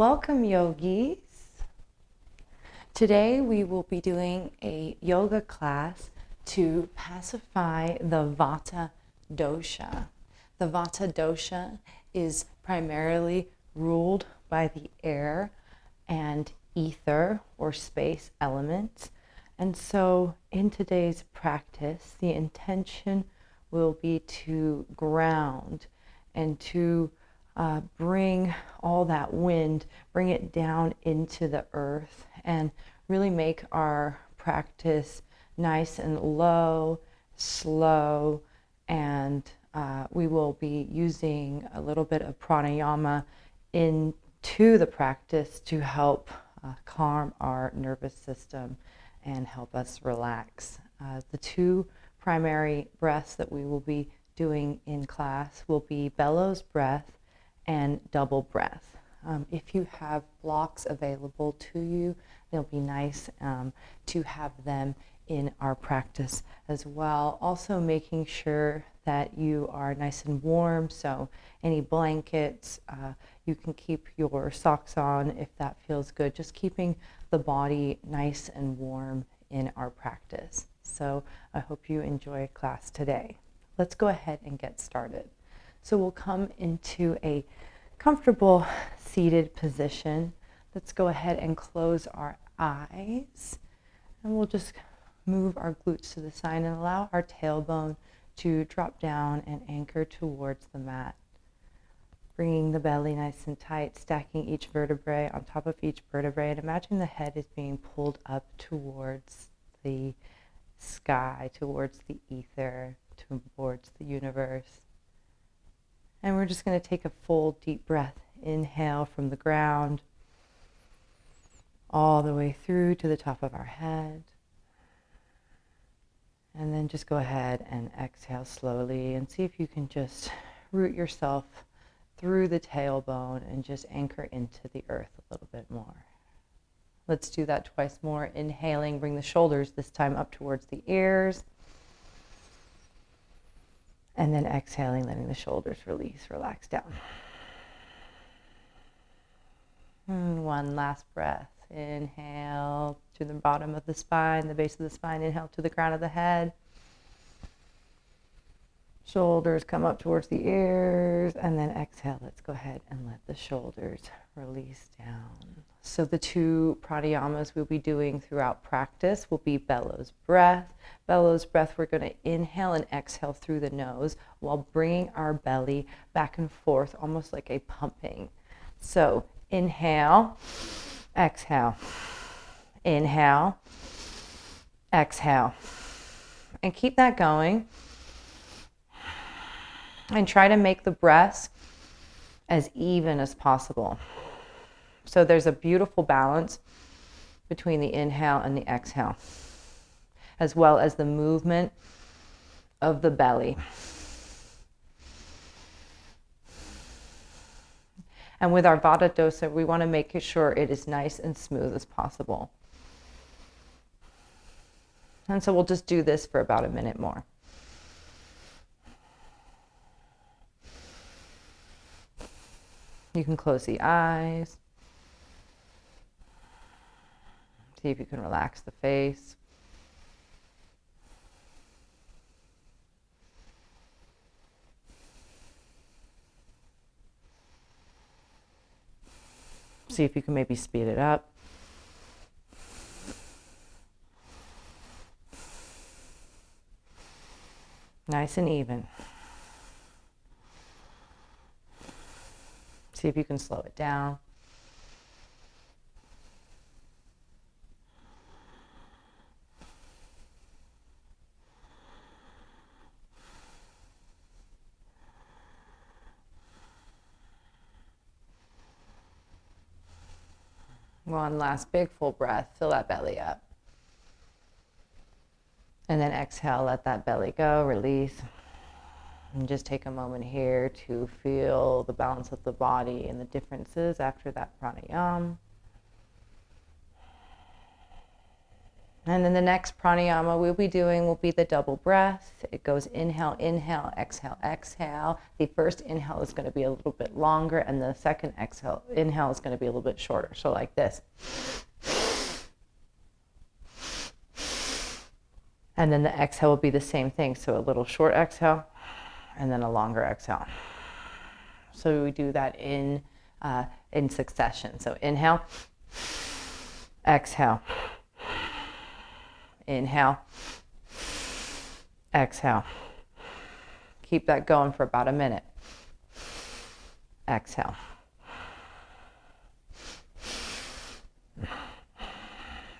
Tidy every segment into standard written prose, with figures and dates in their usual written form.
Welcome, yogis. Today we will be doing a yoga class to pacify the Vata Dosha. The Vata Dosha is primarily ruled by the air and ether or space elements. And so in today's practice, the intention will be to ground and to bring all that wind, bring it down into the earth, and really make our practice nice and low, slow, and we will be using a little bit of pranayama into the practice to help calm our nervous system and help us relax. The two primary breaths that we will be doing in class will be bellows breath and double breath. If you have blocks available to you, they'll be nice to have them in our practice as well. Also making sure that you are nice and warm, so any blankets, you can keep your socks on if that feels good. Just keeping the body nice and warm in our practice. So I hope you enjoy class today. Let's go ahead and get started. So we'll come into a comfortable seated position. Let's go ahead and close our eyes. And we'll just move our glutes to the side and allow our tailbone to drop down and anchor towards the mat. Bringing the belly nice and tight, stacking each vertebrae on top of each vertebrae, and imagine the head is being pulled up towards the sky, towards the ether, towards the universe. And we're just going to take a full deep breath. Inhale from the ground all the way through to the top of our head. And then just go ahead and exhale slowly and see if you can just root yourself through the tailbone and just anchor into the earth a little bit more. Let's do that twice more. Inhaling, bring the shoulders this time up towards the ears. And then exhaling, letting the shoulders release, relax down. And one last breath. Inhale to the bottom of the spine, the base of the spine. Inhale to the crown of the head. Shoulders come up towards the ears. And then exhale, let's go ahead and let the shoulders release down. So the two pranayamas we'll be doing throughout practice will be bellows breath. Bellows breath, we're going to inhale and exhale through the nose while bringing our belly back and forth, almost like a pumping. So inhale, exhale, inhale, exhale. And keep that going. And try to make the breaths as even as possible. So there's a beautiful balance between the inhale and the exhale, as well as the movement of the belly. And with our Vata Dosha, we want to make sure it is nice and smooth as possible. And so we'll just do this for about a minute more. You can close the eyes. See if you can relax the face. See if you can maybe speed it up. Nice and even. See if you can slow it down. One last big full breath, fill that belly up. And then exhale, let that belly go, release. And just take a moment here to feel the balance of the body and the differences after that pranayama. And then the next pranayama we'll be doing will be the double breath. It goes inhale, inhale, exhale, exhale. The first inhale is going to be a little bit longer, and the second inhale is going to be a little bit shorter. So like this. And then the exhale will be the same thing. So a little short exhale and then a longer exhale. So we do that in succession. So inhale, exhale, inhale, exhale. Keep that going for about a minute. Exhale.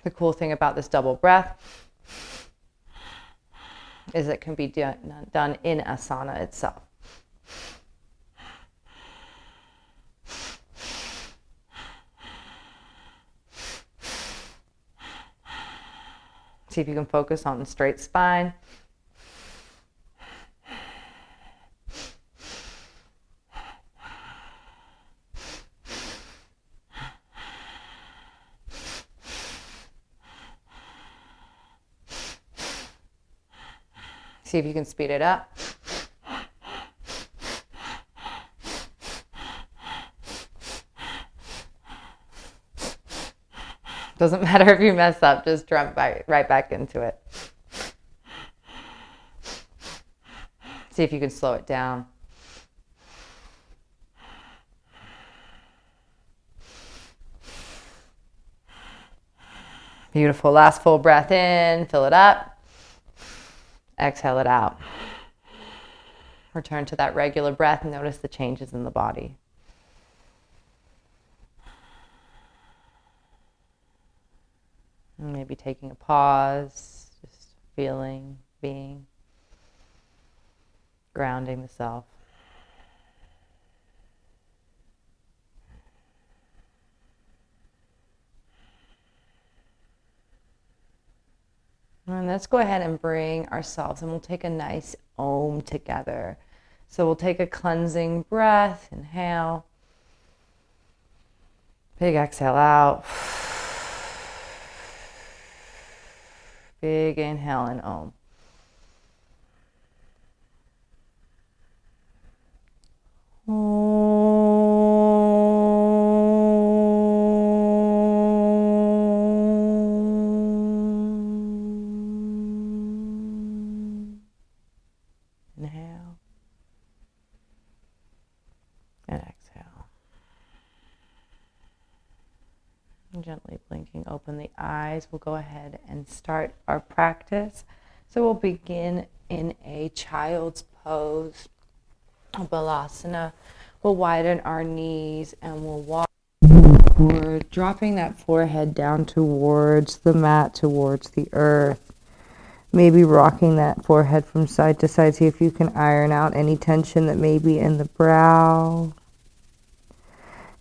The cool thing about this double breath is it can be done in asana itself. See if you can focus on the straight spine. See if you can speed it up. Doesn't matter if you mess up, just jump right back into it. See if you can slow it down. Beautiful. Last full breath in, fill it up. Exhale it out. Return to that regular breath and notice the changes in the body. And maybe taking a pause, just feeling, being, grounding the self. And let's go ahead and bring ourselves, and we'll take a nice Om together. So we'll take a cleansing breath, inhale. Big exhale out. Big inhale and Om. Inhale and exhale. And gently blinking open the eyes. We'll go ahead and start our practice. So we'll begin in a child's pose, balasana. We'll widen our knees and we'll walk forward, dropping that forehead down towards the mat, towards the earth. Maybe rocking that forehead from side to side. See if you can iron out any tension that may be in the brow.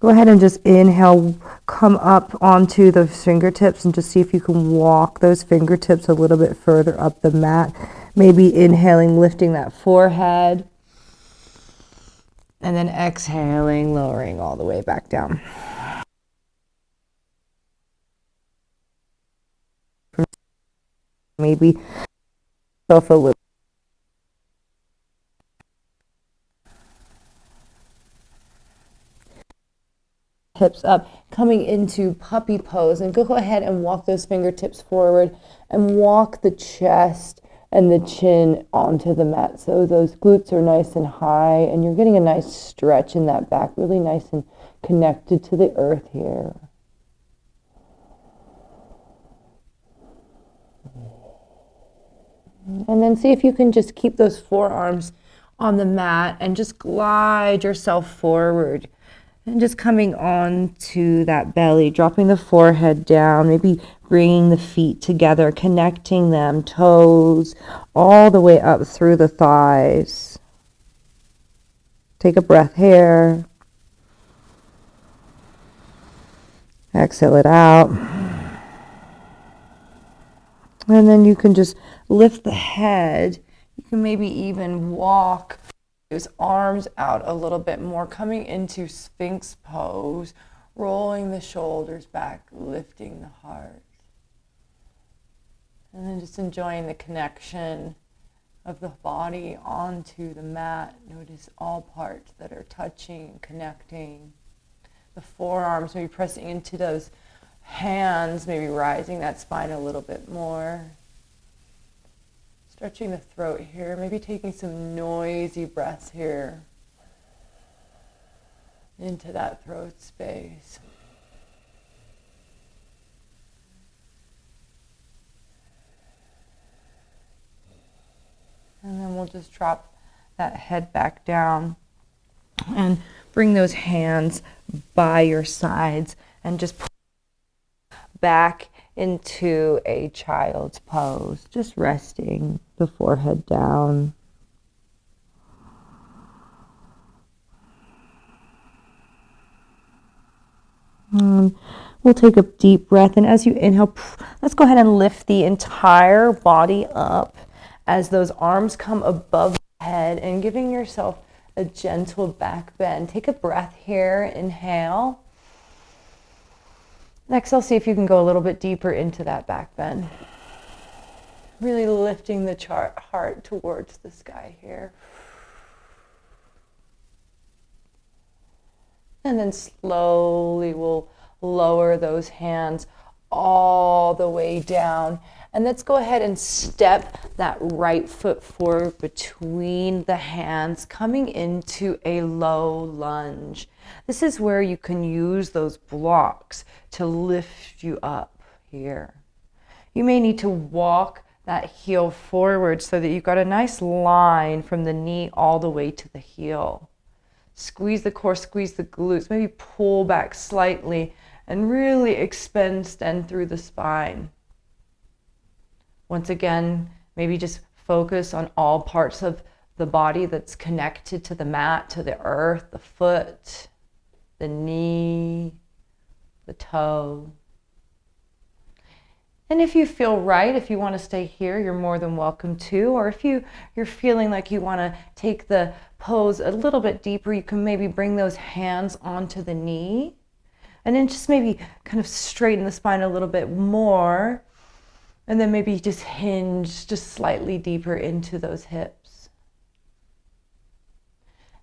Go ahead and just inhale, come up onto the fingertips and just see if you can walk those fingertips a little bit further up the mat. Maybe inhaling, lifting that forehead. And then exhaling, lowering all the way back down. Maybe self a little. Hips up, coming into puppy pose, and go ahead and walk those fingertips forward and walk the chest and the chin onto the mat. So those glutes are nice and high and you're getting a nice stretch in that back, really nice and connected to the earth here. And then see if you can just keep those forearms on the mat and just glide yourself forward. And just coming on to that belly, dropping the forehead down, maybe bringing the feet together, connecting them, toes, all the way up through the thighs. Take a breath here. Exhale it out. And then you can just lift the head. You can maybe even walk those arms out a little bit more, coming into Sphinx pose, rolling the shoulders back, lifting the heart. And then just enjoying the connection of the body onto the mat. Notice all parts that are touching, connecting. The forearms, maybe pressing into those hands, maybe rising that spine a little bit more. Stretching the throat here, maybe taking some noisy breaths here into that throat space. And then we'll just drop that head back down and bring those hands by your sides and just pull back into a child's pose, just resting the forehead down. We'll take a deep breath, and as you inhale, let's go ahead and lift the entire body up as those arms come above the head and giving yourself a gentle back bend. Take a breath here, inhale. Exhale, see if you can go a little bit deeper into that back bend. Really lifting the heart towards the sky here. And then slowly we'll lower those hands all the way down. And let's go ahead and step that right foot forward between the hands, coming into a low lunge. This is where you can use those blocks to lift you up here. You may need to walk that heel forward so that you've got a nice line from the knee all the way to the heel. Squeeze the core, squeeze the glutes, maybe pull back slightly and really extend through the spine. Once again, maybe just focus on all parts of the body that's connected to the mat, to the earth, the foot, the knee, the toe. And if you feel right, if you want to stay here, you're more than welcome to. Or if you're feeling like you want to take the pose a little bit deeper, you can maybe bring those hands onto the knee. And then just maybe kind of straighten the spine a little bit more. And then maybe just hinge just slightly deeper into those hips.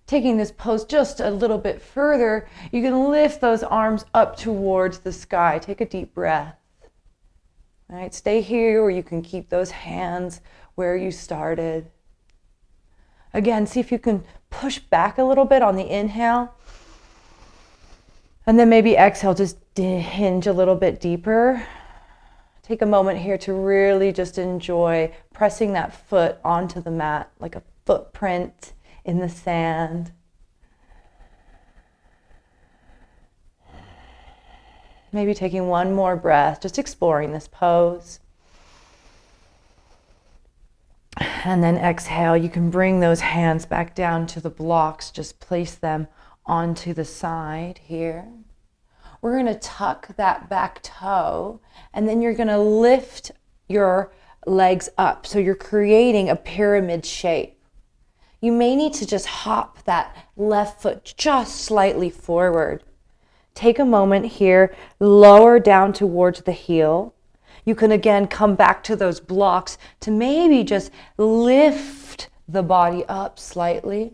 Taking this pose just a little bit further, you can lift those arms up towards the sky. Take a deep breath. All right, stay here, or you can keep those hands where you started. Again, see if you can push back a little bit on the inhale. And then maybe exhale, just hinge a little bit deeper. Take a moment here to really just enjoy pressing that foot onto the mat like a footprint in the sand. Maybe taking one more breath, just exploring this pose. And then exhale, you can bring those hands back down to the blocks, just place them onto the side here. We're going to tuck that back toe, and then you're going to lift your legs up. So you're creating a pyramid shape. You may need to just hop that left foot just slightly forward. Take a moment here, lower down towards the heel. You can again come back to those blocks to maybe just lift the body up slightly.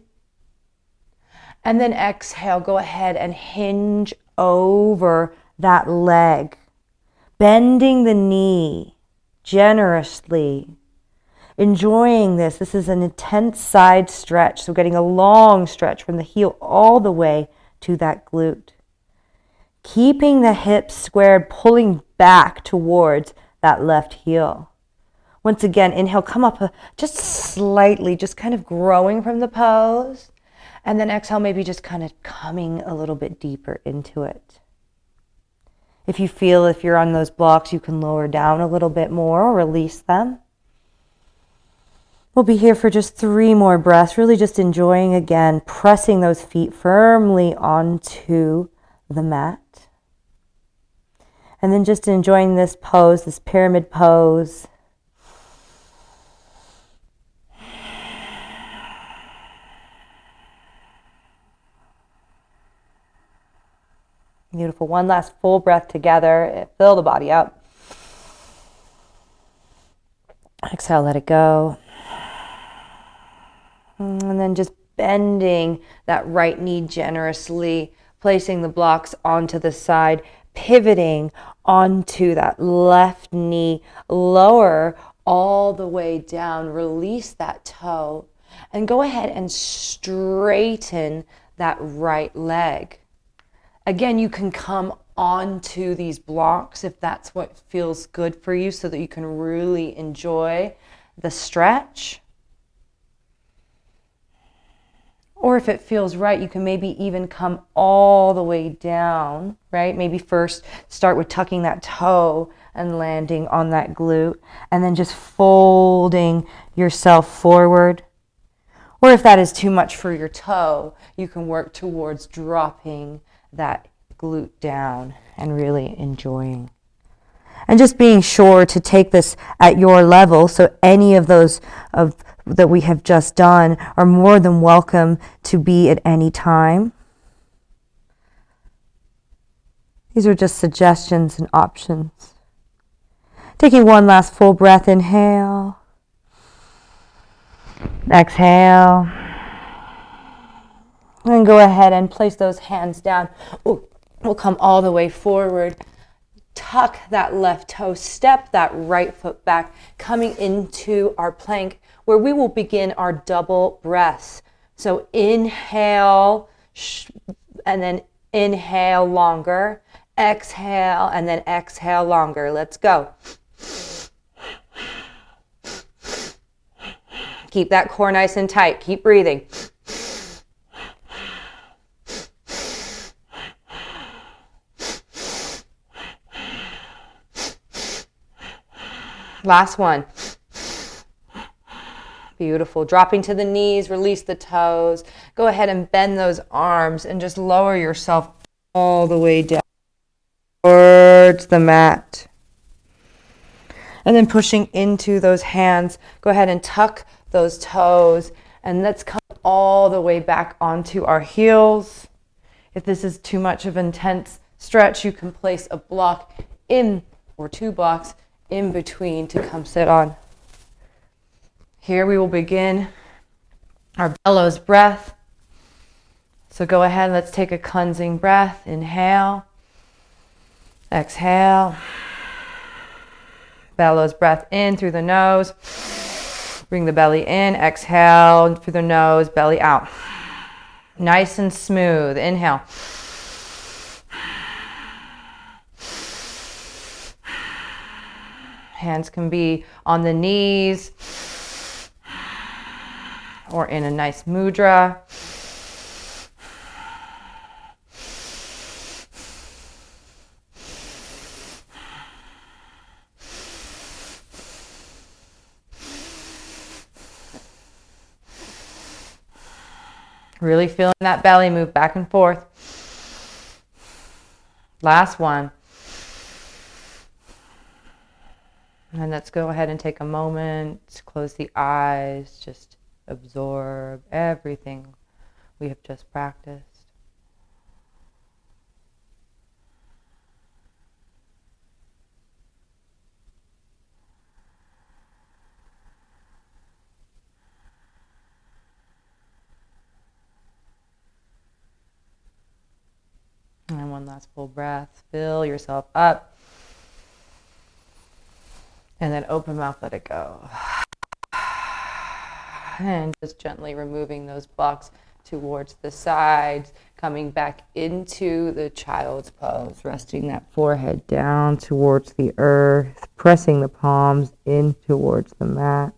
And then exhale, go ahead and hinge over that leg, bending the knee generously. Enjoying this. This is an intense side stretch, so getting a long stretch from the heel all the way to that glute. Keeping the hips squared, pulling back towards that left heel. Once again, inhale, come up just slightly, just kind of growing from the pose. And then exhale, maybe just kind of coming a little bit deeper into it. If you feel if you're on those blocks, you can lower down a little bit more or release them. We'll be here for just 3 more breaths, really just enjoying again, pressing those feet firmly onto the mat. And then just enjoying this pose, this pyramid pose. Beautiful. One last full breath together. Fill the body up. Exhale, let it go. And then just bending that right knee generously, placing the blocks onto the side, pivoting onto that left knee, lower all the way down, release that toe, and go ahead and straighten that right leg. Again, you can come onto these blocks if that's what feels good for you so that you can really enjoy the stretch. Or if it feels right, you can maybe even come all the way down, right? Maybe first start with tucking that toe and landing on that glute, and then just folding yourself forward. Or if that is too much for your toe, you can work towards dropping that glute down and really enjoying. And just being sure to take this at your level, so any of those that we have just done are more than welcome to be at any time. These are just suggestions and options. Taking one last full breath, inhale, exhale, and go ahead and place those hands down. We'll come all the way forward. Tuck that left toe, step that right foot back, coming into our plank where we will begin our double breaths. So inhale, and then inhale longer, exhale, and then exhale longer. Let's go. Keep that core nice and tight. Keep breathing. Last one. Beautiful. Dropping to the knees, release the toes. Go ahead and bend those arms and just lower yourself all the way down towards the mat. And then pushing into those hands, go ahead and tuck those toes, and let's come all the way back onto our heels. If this is too much of an intense stretch, you can place a block in, or 2 blocks in between to come sit on. Here we will begin our bellows breath. So go ahead, let's take a cleansing breath. Inhale, exhale. Bellows breath in through the nose. Bring the belly in, exhale through the nose, belly out. Nice and smooth. Inhale. Hands can be on the knees or in a nice mudra. Really feeling that belly move back and forth. Last one. And let's go ahead and take a moment, close the eyes, just absorb everything we have just practiced. And one last full breath. Fill yourself up. And then open mouth, let it go. And just gently removing those blocks towards the sides, coming back into the child's pose, resting that forehead down towards the earth, pressing the palms in towards the mat.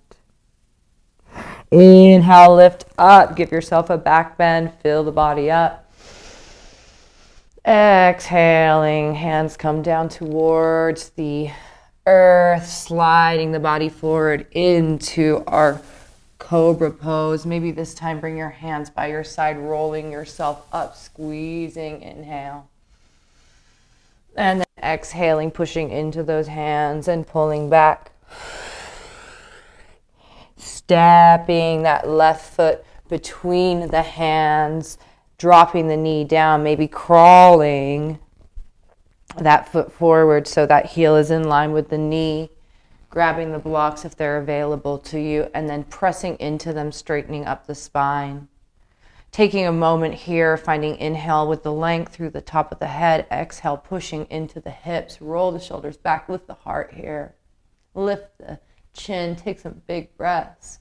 Inhale, lift up, give yourself a back bend, fill the body up. Exhaling, hands come down towards the earth, sliding the body forward into our cobra pose. Maybe this time bring your hands by your side, rolling yourself up, squeezing, inhale. And then exhaling, pushing into those hands and pulling back. Stepping that left foot between the hands, dropping the knee down, maybe crawling that foot forward so that heel is in line with the knee. grabbing the blocks if they're available to you, and then pressing into them, straightening up the spine. Taking a moment here, finding inhale with the length through the top of the head, exhale, pushing into the hips, roll the shoulders back, lift the heart here, lift the chin, take some big breaths.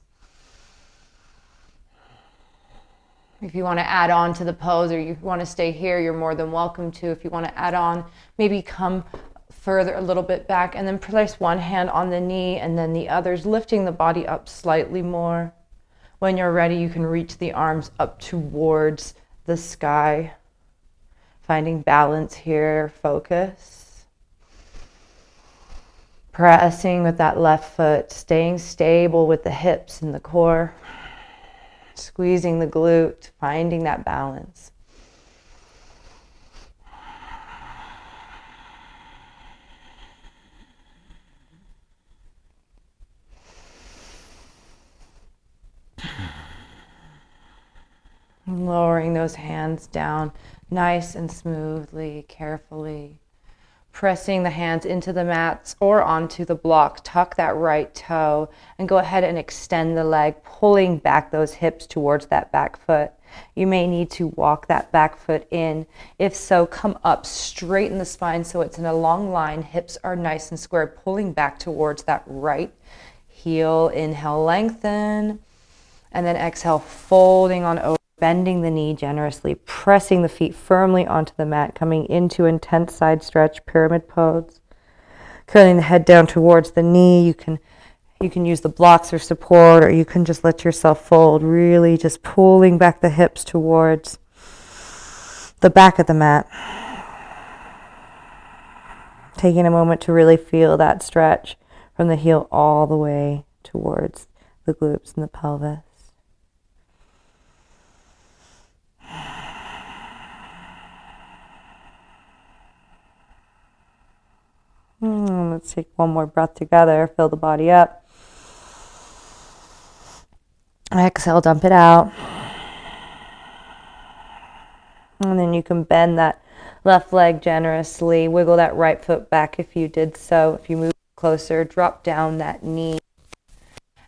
If you want to add on to the pose or you want to stay here, you're more than welcome to. If you want to add on, maybe come further a little bit back and then place one hand on the knee and then the others, lifting the body up slightly more. When you're ready, you can reach the arms up towards the sky. Finding balance here, focus. Pressing with that left foot, staying stable with the hips and the core. Squeezing the glute, finding that balance. Lowering those hands down nice and smoothly, carefully. Pressing the hands into the mats or onto the block. Tuck that right toe and go ahead and extend the leg, pulling back those hips towards that back foot. You may need to walk that back foot in. If so, come up, straighten the spine so it's in a long line. Hips are nice and square, pulling back towards that right heel. Inhale, lengthen. And then exhale, folding on over. Bending the knee generously, pressing the feet firmly onto the mat, coming into intense side stretch, pyramid pose. Curling the head down towards the knee. You can use the blocks for support, or you can just let yourself fold, really just pulling back the hips towards the back of the mat. Taking a moment to really feel that stretch from the heel all the way towards the glutes and the pelvis. Let's take one more breath together. Fill the body up. Exhale, dump it out. And then you can bend that left leg generously. Wiggle that right foot back if you did so. If you move closer, drop down that knee.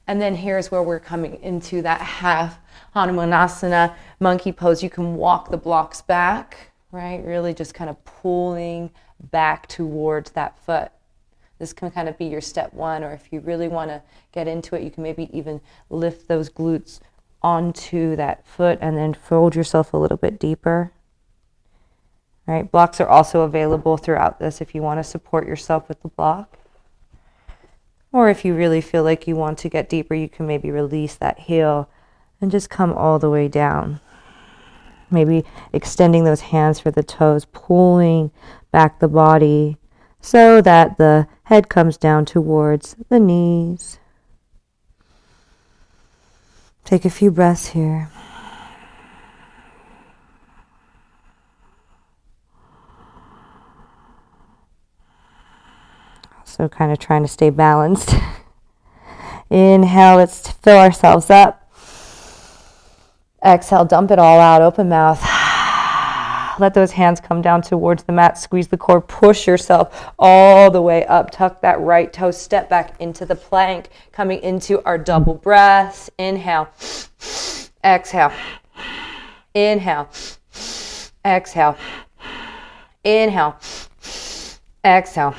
And then here's where we're coming into that half Hanumanasana monkey pose. You can walk the blocks back, right? Really just kind of pulling back towards that foot. This can kind of be your step one, or if you really want to get into it, you can maybe even lift those glutes onto that foot and then fold yourself a little bit deeper. Right? Blocks are also available throughout this if you want to support yourself with the block. Or if you really feel like you want to get deeper, you can maybe release that heel and just come all the way down. Maybe extending those hands for the toes, pulling back the body so that the head comes down towards the knees. Take a few breaths here. So kind of trying to stay balanced. Inhale, let's fill ourselves up. Exhale, dump it all out, open mouth. Let those hands come down towards the mat. Squeeze the core. Push yourself all the way up. Tuck that right toe. Step back into the plank. Coming into our double breaths. Inhale. Exhale. Inhale. Exhale. Inhale. Exhale.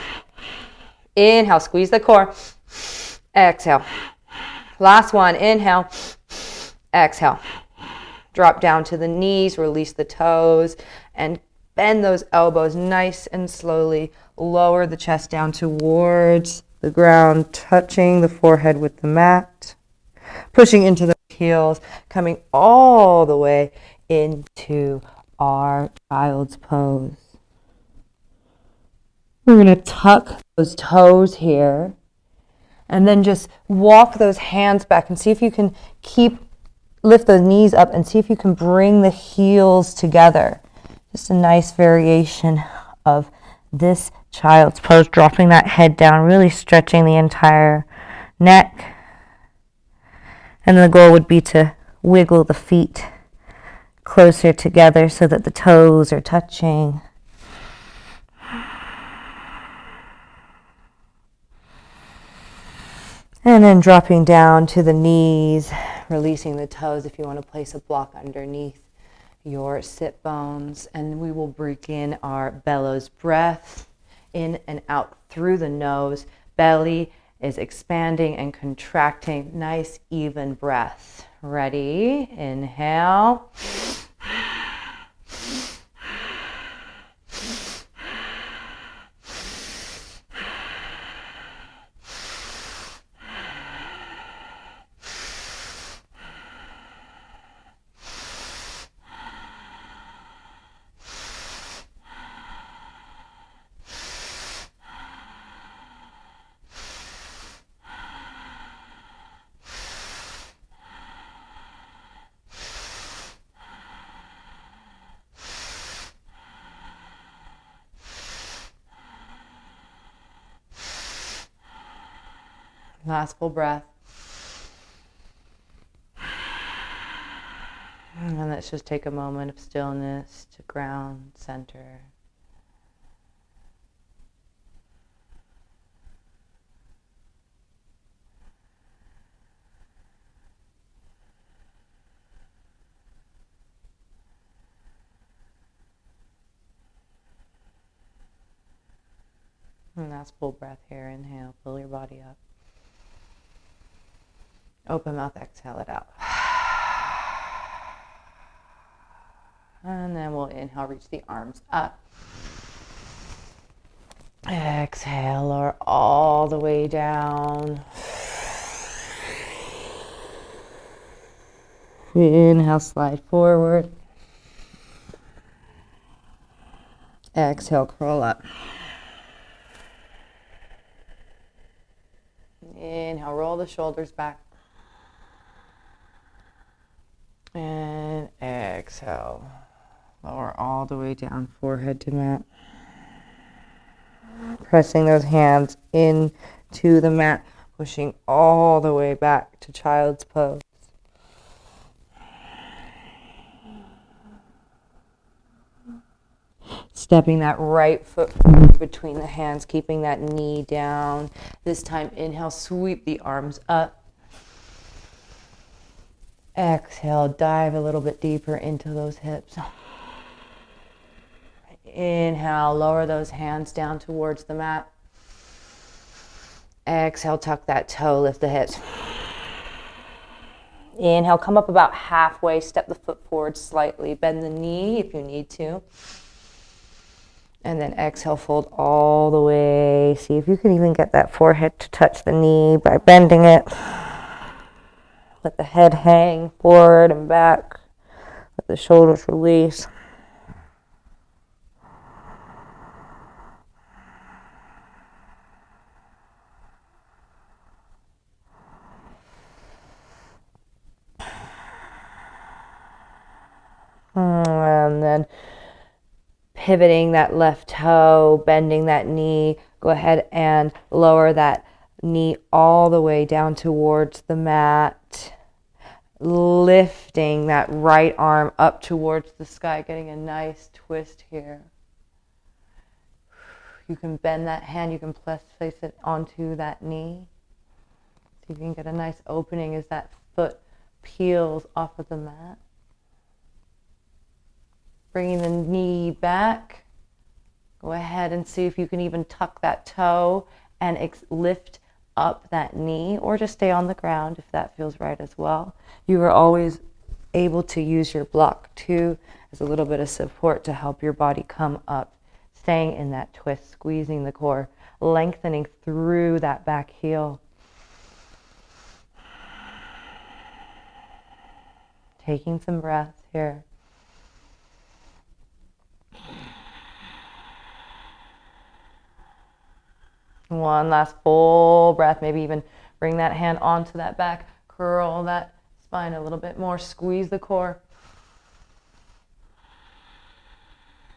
Inhale. Squeeze the core. Exhale. Last one. Inhale. Exhale. Drop down to the knees, release the toes, and bend those elbows nice and slowly. Lower the chest down towards the ground, touching the forehead with the mat. Pushing into the heels, coming all the way into our child's pose. We're going to tuck those toes here, and then just walk those hands back and see if you can lift the knees up and see if you can bring the heels together. Just a nice variation of this child's pose, dropping that head down, really stretching the entire neck. And the goal would be to wiggle the feet closer together so that the toes are touching. And then dropping down to the knees, releasing the toes if you want to place a block underneath your sit bones. And we will begin our bellows breath in and out through the nose. Belly is expanding and contracting. Nice, even breath. Ready? Inhale. Last full breath. And then let's just take a moment of stillness to ground, center. And last full breath here. Inhale, fill your body up. Open mouth, exhale it out. And then we'll inhale, reach the arms up. Exhale, lower all the way down. Inhale, slide forward. Exhale, curl up. Inhale, roll the shoulders back. And exhale, lower all the way down, forehead to mat. Pressing those hands into the mat, pushing all the way back to child's pose. Stepping that right foot between the hands, keeping that knee down. This time, inhale, sweep the arms up. Exhale, dive a little bit deeper into those hips. Inhale, lower those hands down towards the mat. Exhale, tuck that toe, lift the hips. Inhale, come up about halfway, step the foot forward slightly, bend the knee if you need to. And then exhale, fold all the way. See if you can even get that forehead to touch the knee by bending it. Let the head hang forward and back. Let the shoulders release. And then pivoting that left toe, bending that knee. Go ahead and lower that knee all the way down towards the mat. Lifting that right arm up towards the sky, getting a nice twist here. You can bend that hand, you can place it onto that knee. So you can get a nice opening as that foot peels off of the mat. Bringing the knee back. Go ahead and see if you can even tuck that toe and lift up that knee, or just stay on the ground if that feels right as well. You are always able to use your block too as a little bit of support to help your body come up. Staying in that twist, squeezing the core, lengthening through that back heel. Taking some breaths here. One last full breath, maybe even bring that hand onto that back, curl that spine a little bit more, squeeze the core.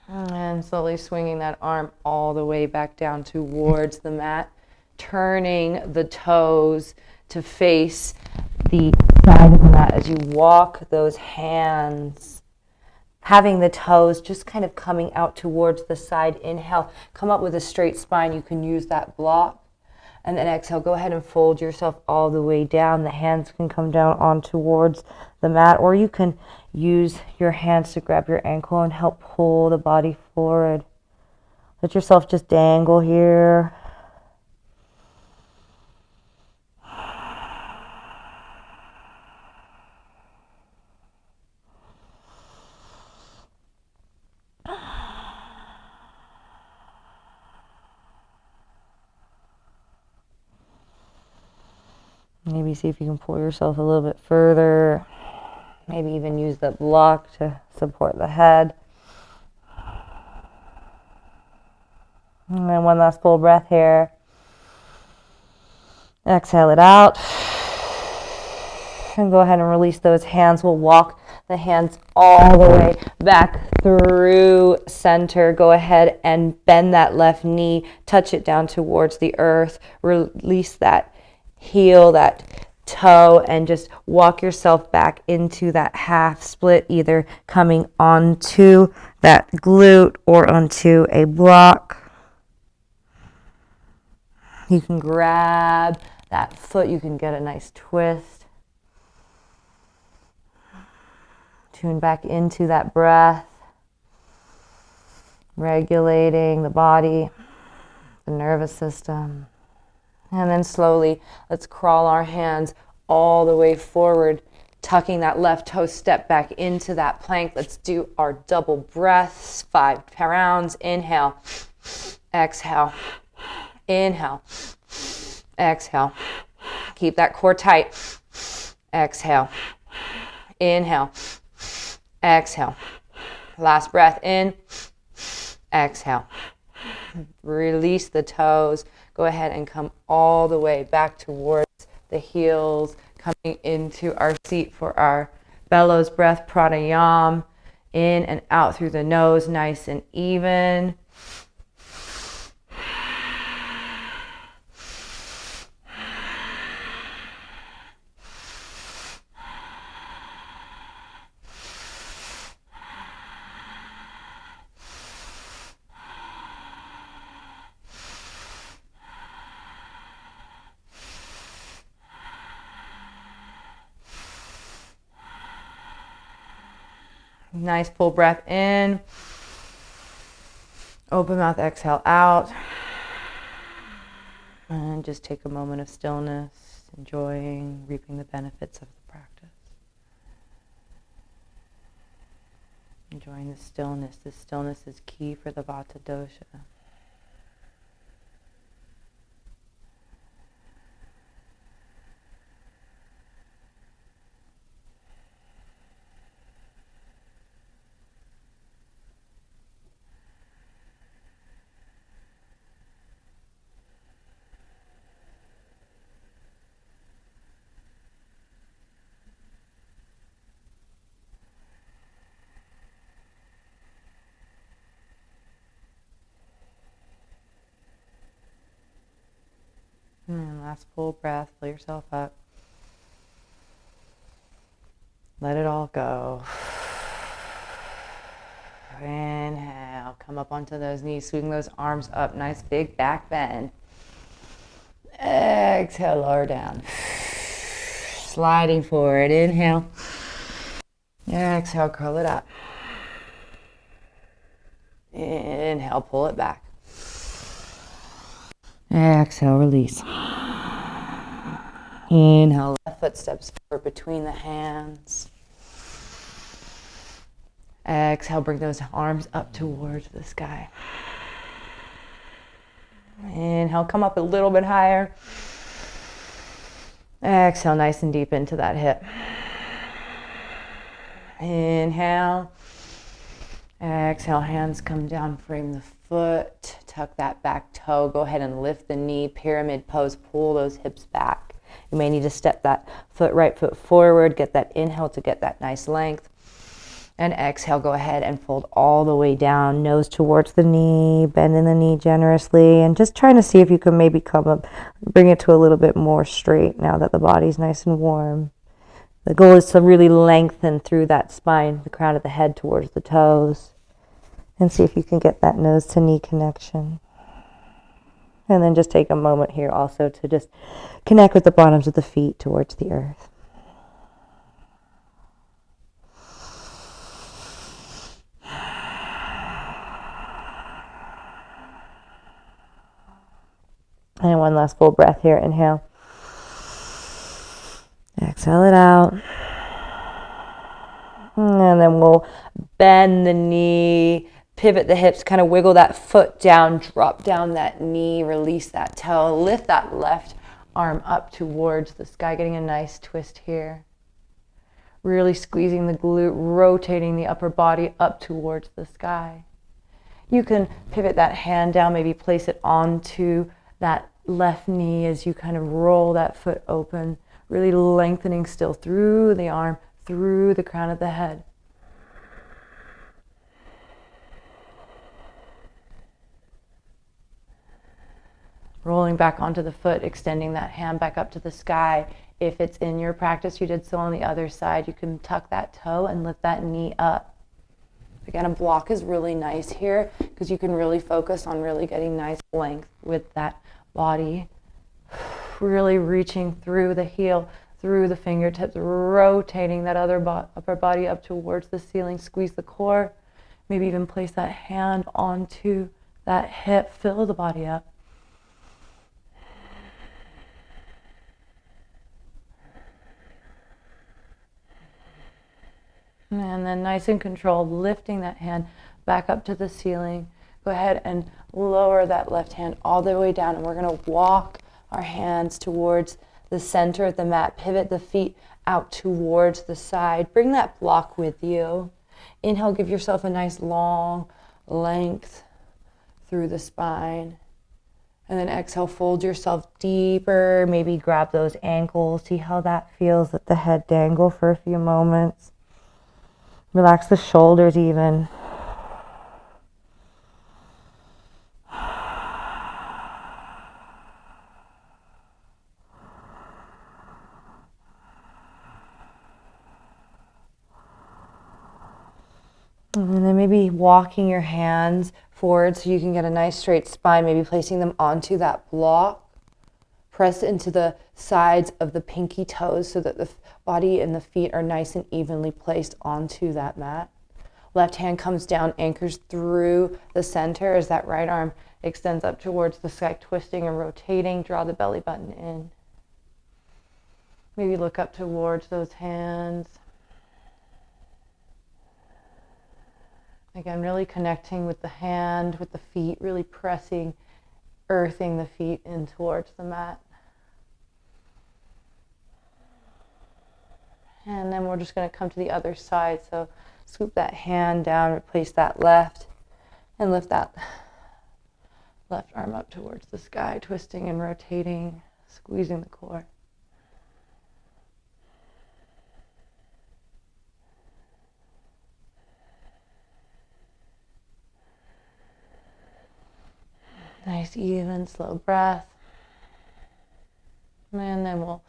And slowly swinging that arm all the way back down towards the mat, turning the toes to face the side of the mat as you walk those hands. Having the toes just kind of coming out towards the side. Inhale, come up with a straight spine. You can use that block. And then exhale, go ahead and fold yourself all the way down. The hands can come down on towards the mat, or you can use your hands to grab your ankle and help pull the body forward. Let yourself just dangle here. Maybe see if you can pull yourself a little bit further. Maybe even use that block to support the head. And then one last full breath here. Exhale it out. And go ahead and release those hands. We'll walk the hands all the way back through center. Go ahead and bend that left knee. Touch it down towards the earth. Release that heel, that toe, and just walk yourself back into that half split, either coming onto that glute or onto a block. You can grab that foot, you can get a nice twist. Tune back into that breath, regulating the body, the nervous system. And then slowly, let's crawl our hands all the way forward, tucking that left toe step back into that plank. Let's do our double breaths, 5 rounds. Inhale, exhale, inhale, exhale. Keep that core tight. Exhale, inhale, exhale. Last breath in, exhale. Release the toes. Go ahead and come all the way back towards the heels, coming into our seat for our bellows breath, pranayama. In and out through the nose, nice and even. Nice full breath in. Open mouth, exhale out. And just take a moment of stillness, enjoying, reaping the benefits of the practice. Enjoying the stillness. This stillness is key for the Vata Dosha. And last full breath, fill yourself up. Let it all go. Inhale, come up onto those knees, swing those arms up, nice big back bend. Exhale, lower down. Sliding forward, inhale. Exhale, curl it up. Inhale, pull it back. Exhale, release. Inhale, left foot steps forward between the hands. Exhale, bring those arms up towards the sky. Inhale, come up a little bit higher. Exhale, nice and deep into that hip. Inhale. Exhale, hands come down, frame the foot, tuck that back toe, go ahead and lift the knee, pyramid pose, pull those hips back. You may need to step that right foot forward, get that inhale to get that nice length. And exhale, go ahead and fold all the way down, nose towards the knee, bending the knee generously, and just trying to see if you can maybe come up, bring it to a little bit more straight now that the body's nice and warm. The goal is to really lengthen through that spine, the crown of the head towards the toes, and see if you can get that nose to knee connection. And then just take a moment here also to just connect with the bottoms of the feet towards the earth. And one last full breath here. Inhale. Exhale it out. And then we'll bend the knee, pivot the hips, kind of wiggle that foot down, drop down that knee, release that toe, lift that left arm up towards the sky, getting a nice twist here. Really squeezing the glute, rotating the upper body up towards the sky. You can pivot that hand down, maybe place it onto that left knee as you kind of roll that foot open, really lengthening still through the arm, through the crown of the head. Rolling back onto the foot, extending that hand back up to the sky. If it's in your practice, you did so on the other side, you can tuck that toe and lift that knee up. Again, a block is really nice here because you can really focus on really getting nice length with that body. Really reaching through the heel, through the fingertips, rotating that other upper body up towards the ceiling. Squeeze the core. Maybe even place that hand onto that hip. Fill the body up. And then nice and controlled, lifting that hand back up to the ceiling. Go ahead and lower that left hand all the way down, and we're going to walk our hands towards the center of the mat. Pivot the feet out towards the side. Bring that block with you. Inhale, give yourself a nice long length through the spine. And then exhale, fold yourself deeper. Maybe grab those ankles. See how that feels. Let the head dangle for a few moments. Relax the shoulders even. And then maybe walking your hands forward so you can get a nice straight spine, maybe placing them onto that block. Press into the sides of the pinky toes so that the body and the feet are nice and evenly placed onto that mat. Left hand comes down, anchors through the center as that right arm extends up towards the sky, twisting and rotating. Draw the belly button in. Maybe look up towards those hands. Again, really connecting with the hand, with the feet, really pressing, earthing the feet in towards the mat. And then we're just going to come to the other side. So scoop that hand down, replace that left, and lift that left arm up towards the sky, twisting and rotating, squeezing the core. Nice, even, slow breath. And then we'll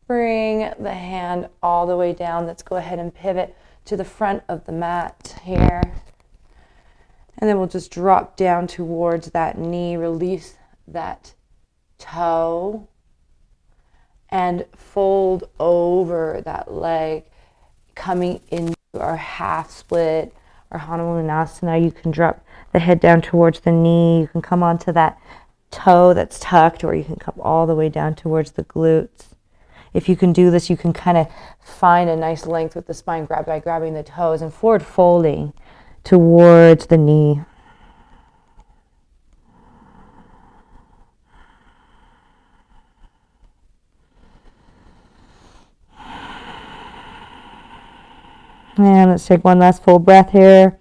bring the hand all the way down. Let's go ahead and pivot to the front of the mat here. And then we'll just drop down towards that knee, release that toe, and fold over that leg, coming into our half split, our Hanumanasana. You can drop the head down towards the knee. You can come onto that toe that's tucked, or you can come all the way down towards the glutes. If you can do this, you can kind of find a nice length with the spine by grabbing the toes and forward folding towards the knee. And let's take one last full breath here.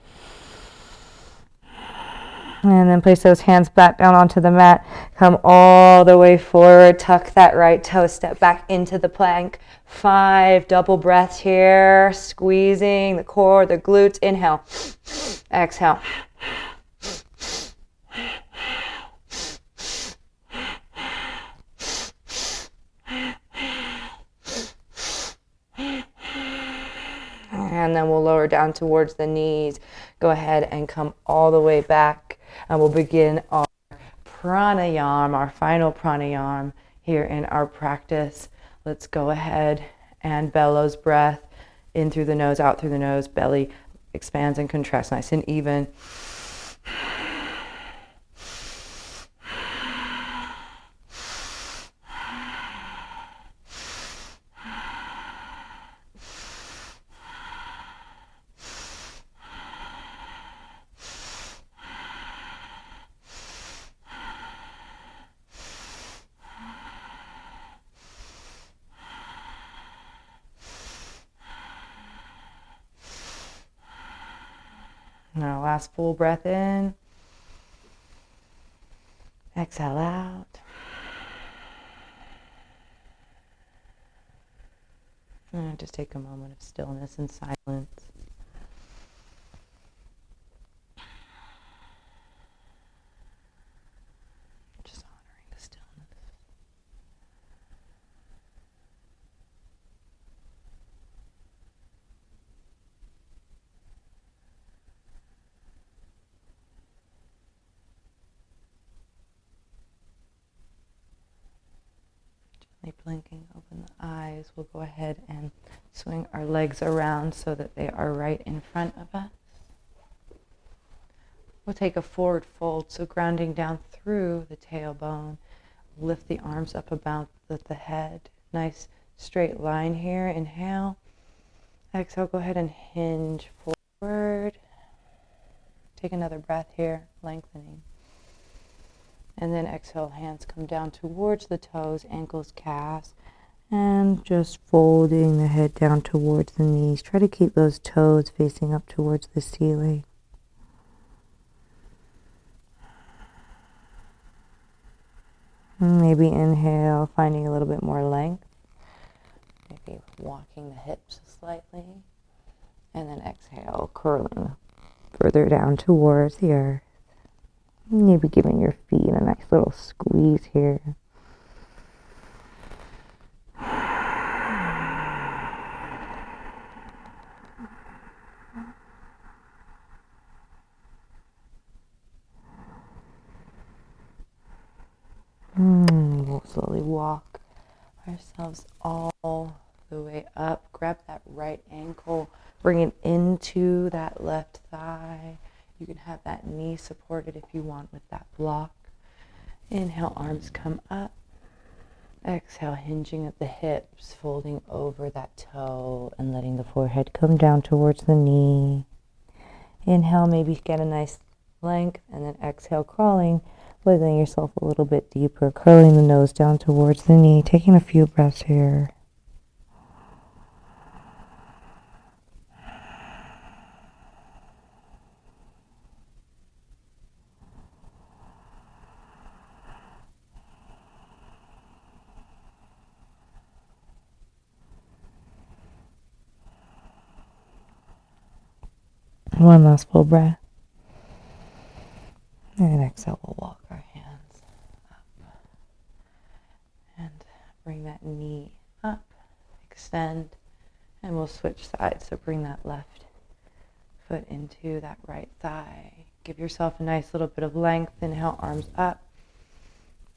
And then place those hands back down onto the mat. Come all the way forward. Tuck that right toe. Step back into the plank. 5 double breaths here. Squeezing the core, the glutes. Inhale. Exhale. And then we'll lower down towards the knees. Go ahead and come all the way back. And we'll begin our pranayama, our final pranayama here in our practice. Let's go ahead and bellows breath in through the nose, out through the nose, belly expands and contracts nice and even. Now last full breath in. Exhale out. And just take a moment of stillness and silence. Just honoring the stillness. Blinking, open the eyes. We'll go ahead and swing our legs around so that they are right in front of us. We'll take a forward fold, so grounding down through the tailbone. Lift the arms up about the head. Nice straight line here. Inhale. Exhale, go ahead and hinge forward. Take another breath here, lengthening. And then exhale, hands come down towards the toes, ankles, calves, and just folding the head down towards the knees. Try to keep those toes facing up towards the ceiling. Maybe inhale, finding a little bit more length. Maybe walking the hips slightly. And then exhale, curling further down towards the earth. Maybe giving your feet a nice little squeeze here. We'll slowly walk ourselves all the way up. Grab that right ankle, bring it into that left thigh. You can have that knee supported if you want with that block. Inhale, arms come up. Exhale, hinging at the hips, folding over that toe and letting the forehead come down towards the knee. Inhale, maybe get a nice length, and then exhale, crawling, wiggling yourself a little bit deeper, curling the nose down towards the knee, taking a few breaths here. One last full breath. And then exhale, we'll walk our hands up. And bring that knee up, extend, and we'll switch sides. So bring that left foot into that right thigh. Give yourself a nice little bit of length. Inhale, arms up.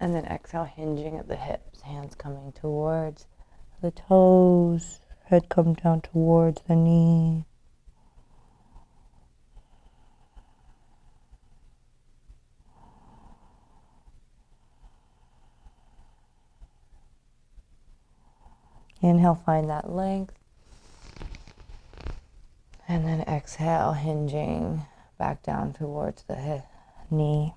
And then exhale, hinging at the hips, hands coming towards the toes, head come down towards the knee. Inhale, find that length. And then exhale, hinging back down towards the knee.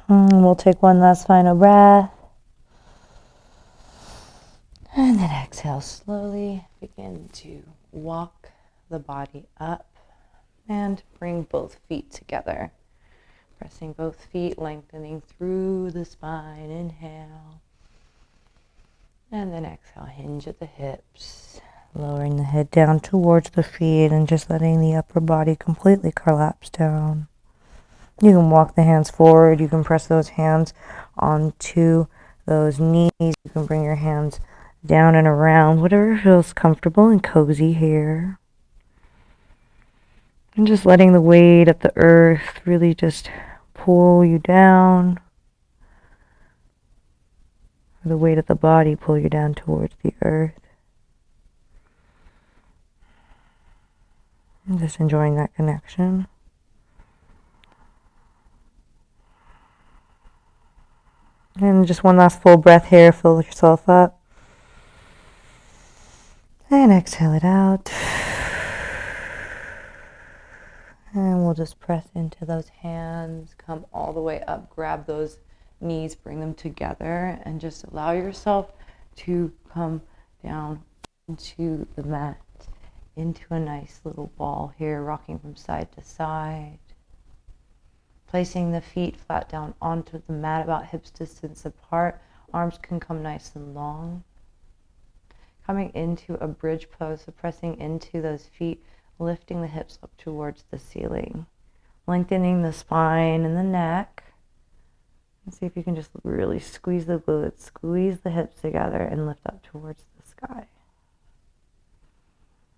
We'll take one last final breath. And then exhale, slowly begin to walk the body up and bring both feet together. Pressing both feet, lengthening through the spine. Inhale. And then exhale, hinge at the hips. Lowering the head down towards the feet and just letting the upper body completely collapse down. You can walk the hands forward. You can press those hands onto those knees. You can bring your hands down and around, whatever feels comfortable and cozy here. And just letting the weight of the earth really just pull you down. The weight of the body pull you down towards the earth. And just enjoying that connection. And just one last full breath here. Fill yourself up. And exhale it out. And we'll just press into those hands. Come all the way up. Grab those knees. Bring them together. And just allow yourself to come down into the mat. Into a nice little ball here. Rocking from side to side. Placing the feet flat down onto the mat about hips distance apart. Arms can come nice and long. Coming into a bridge pose, so pressing into those feet, lifting the hips up towards the ceiling. Lengthening the spine and the neck. And see if you can just really squeeze the glutes, squeeze the hips together and lift up towards the sky.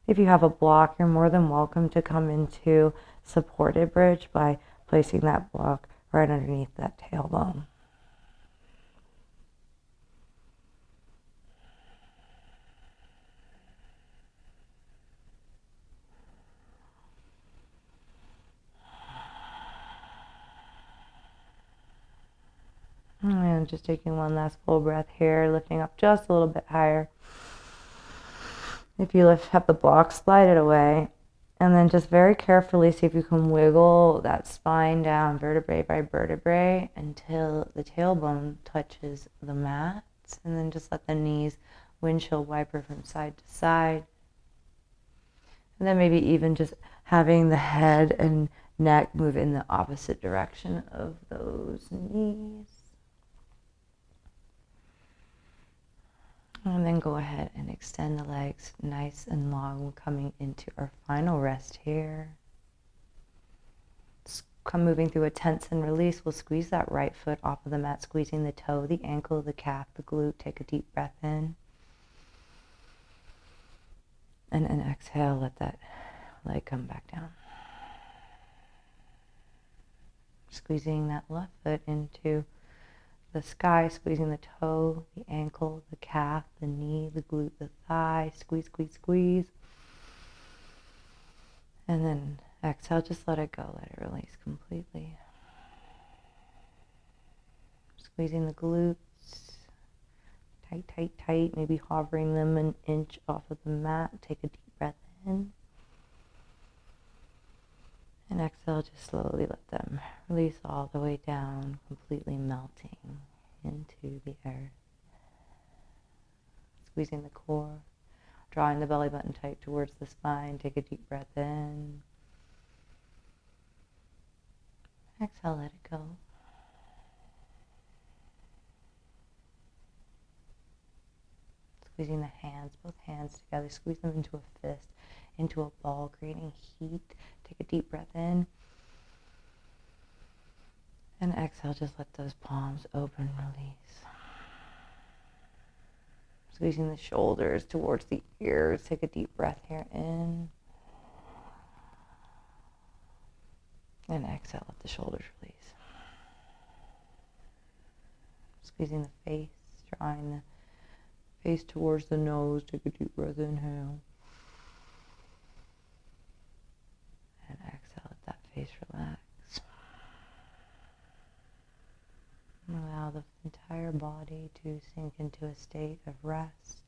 If you have a block, you're more than welcome to come into supported bridge by placing that block right underneath that tailbone. And just taking one last full breath here, lifting up just a little bit higher. If you have the block, slide it away. And then just very carefully see if you can wiggle that spine down vertebrae by vertebrae until the tailbone touches the mat. And then just let the knees windshield wiper from side to side. And then maybe even just having the head and neck move in the opposite direction of those knees. And then go ahead and extend the legs nice and long. We're coming into our final rest here. Come moving through a tense and release. We'll squeeze that right foot off of the mat, squeezing the toe, the ankle, the calf, the glute. Take a deep breath in. And then exhale, let that leg come back down. Squeezing that left foot into the sky, squeezing the toe, the ankle, the calf, the knee, the glute, the thigh. Squeeze, squeeze, squeeze. And then exhale, just let it go, let it release completely. Squeezing the glutes, tight, tight, tight, maybe hovering them an inch off of the mat. Take a deep breath in. And exhale, just slowly let them release all the way down, completely melting into the earth. Squeezing the core, drawing the belly button tight towards the spine. Take a deep breath in. Exhale, let it go. Squeezing the hands, both hands together. Squeeze them into a fist, into a ball, creating heat. Take a deep breath in. And exhale, just let those palms open, release. Squeezing the shoulders towards the ears. Take a deep breath here in. And exhale, let the shoulders release. Squeezing the face, drawing the face towards the nose. Take a deep breath, inhale. And exhale, let that face relax. And allow the entire body to sink into a state of rest.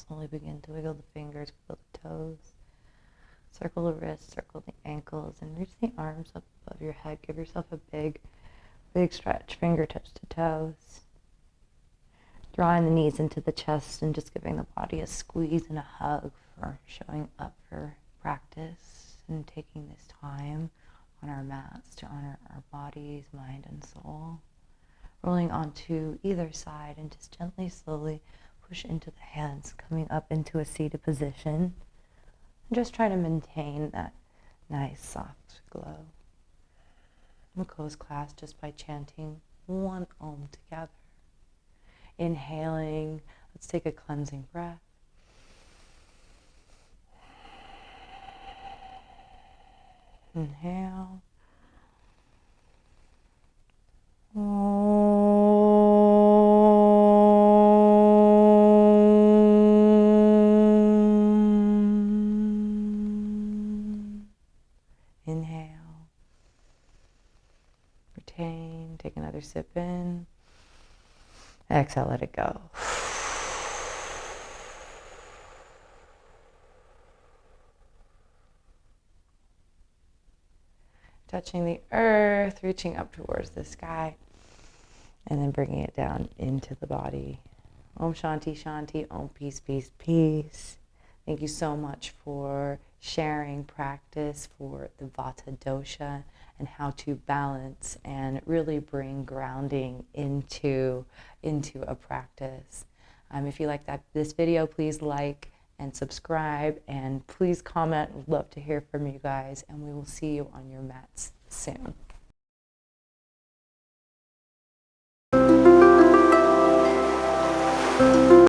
Slowly begin to wiggle the fingers, wiggle the toes. Circle the wrists, circle the ankles, and reach the arms up above your head. Give yourself a big, big stretch, fingertips to toes. Drawing the knees into the chest and just giving the body a squeeze and a hug for showing up for practice and taking this time on our mats to honor our bodies, mind, and soul. Rolling onto either side and just gently, slowly push into the hands, coming up into a seated position. And just try to maintain that nice, soft glow. We'll close class just by chanting one Om together. Inhaling, let's take a cleansing breath. Inhale. Inhale. Retain. Take another sip in. Exhale, let it go. Touching the earth, reaching up towards the sky, and then bringing it down into the body. Om Shanti Shanti, Om Peace Peace Peace. Thank you so much for sharing practice for the Vata Dosha and how to balance and really bring grounding into a practice. If you like this video, please like and subscribe, and please comment. We'd love to hear from you guys, and we will see you on your mats soon.